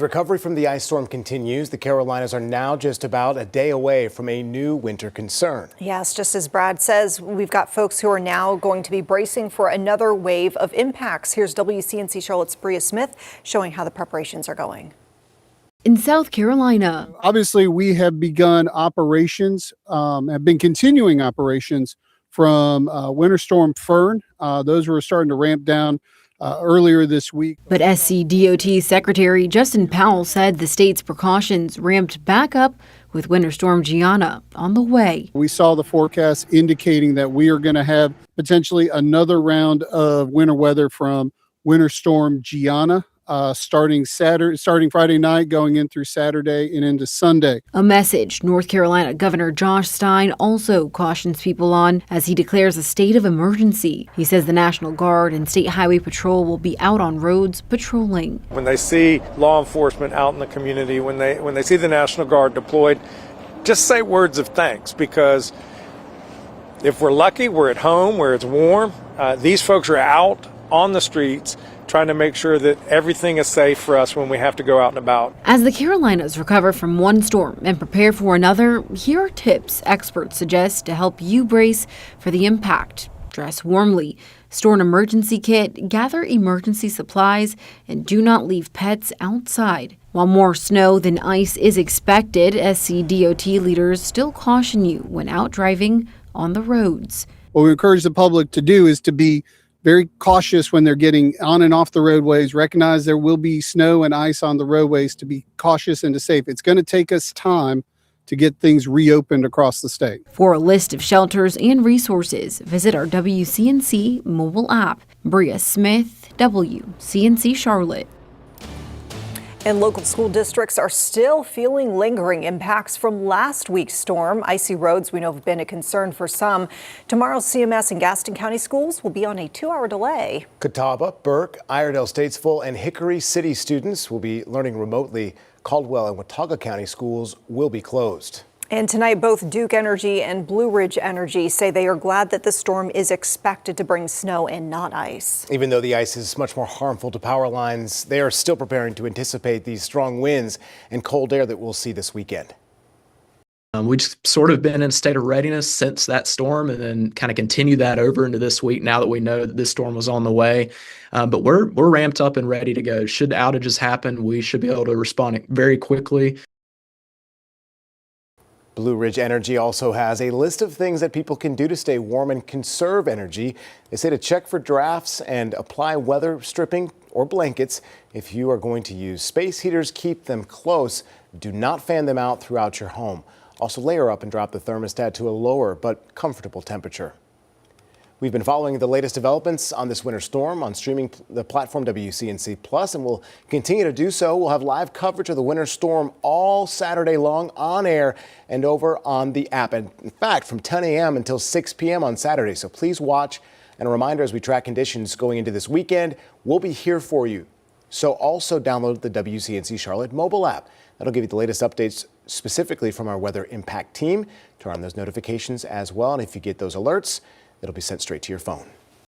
Recovery from the ice storm continues. The Carolinas are now just about a day away from a new winter concern. Yes, just as Brad says, we've got folks who are now going to be bracing for another wave of impacts. Here's WCNC Charlotte's Bria Smith showing how the preparations are going. In South Carolina, obviously, we have begun operations, have been continuing operations from Winter Storm Fern. Those were starting to ramp down earlier this week. But SCDOT Secretary Justin Powell said the state's precautions ramped back up with Winter Storm Gianna on the way. We saw the forecast indicating that we are going to have potentially another round of winter weather from Winter Storm Gianna. Starting Friday night, going in through Saturday and into Sunday. A message North Carolina Governor Josh Stein also cautions people on as he declares a state of emergency. He says the National Guard and State Highway Patrol will be out on roads patrolling. When they see law enforcement out in the community, when they see the National Guard deployed, just say words of thanks, because if we're lucky, we're at home where it's warm. These folks are out on the streets trying to make sure that everything is safe for us when we have to go out and about. As the Carolinas recover from one storm and prepare for another, here are tips experts suggest to help you brace for the impact. Dress warmly, store an emergency kit, gather emergency supplies, and do not leave pets outside. While more snow than ice is expected, SCDOT leaders still caution you when out driving on the roads. What we encourage the public to do is to be very cautious when they're getting on and off the roadways. Recognize there will be snow and ice on the roadways, to be cautious and to safe. It's going to take us time to get things reopened across the state. For a list of shelters and resources, visit our WCNC mobile app. Bria Smith, WCNC Charlotte. And local school districts are still feeling lingering impacts from last week's storm. Icy roads we know have been a concern for some. Tomorrow's CMS and Gaston County schools will be on a 2-hour delay. Catawba, Burke, Iredell, Statesville, and Hickory City students will be learning remotely. Caldwell and Watauga County schools will be closed. And tonight, both Duke Energy and Blue Ridge Energy say they are glad that the storm is expected to bring snow and not ice. Even though the ice is much more harmful to power lines, they are still preparing to anticipate these strong winds and cold air that we'll see this weekend. We've just sort of been in a state of readiness since that storm, and then kind of continue that over into this week now that we know that this storm was on the way. But we're ramped up and ready to go. Should outages happen, we should be able to respond very quickly. Blue Ridge Energy also has a list of things that people can do to stay warm and conserve energy. They say to check for drafts and apply weather stripping or blankets. If you are going to use space heaters, keep them close. Do not fan them out throughout your home. Also layer up and drop the thermostat to a lower but comfortable temperature. We've been following the latest developments on this winter storm on streaming the platform WCNC Plus, and we'll continue to do so. We'll have live coverage of the winter storm all Saturday long on air and over on the app. And in fact, from 10 a.m. until 6 p.m. on Saturday. So please watch. And a reminder, as we track conditions going into this weekend, we'll be here for you. So also download the WCNC Charlotte mobile app. That'll give you the latest updates specifically from our weather impact team. Turn on those notifications as well. And if you get those alerts, it'll be sent straight to your phone.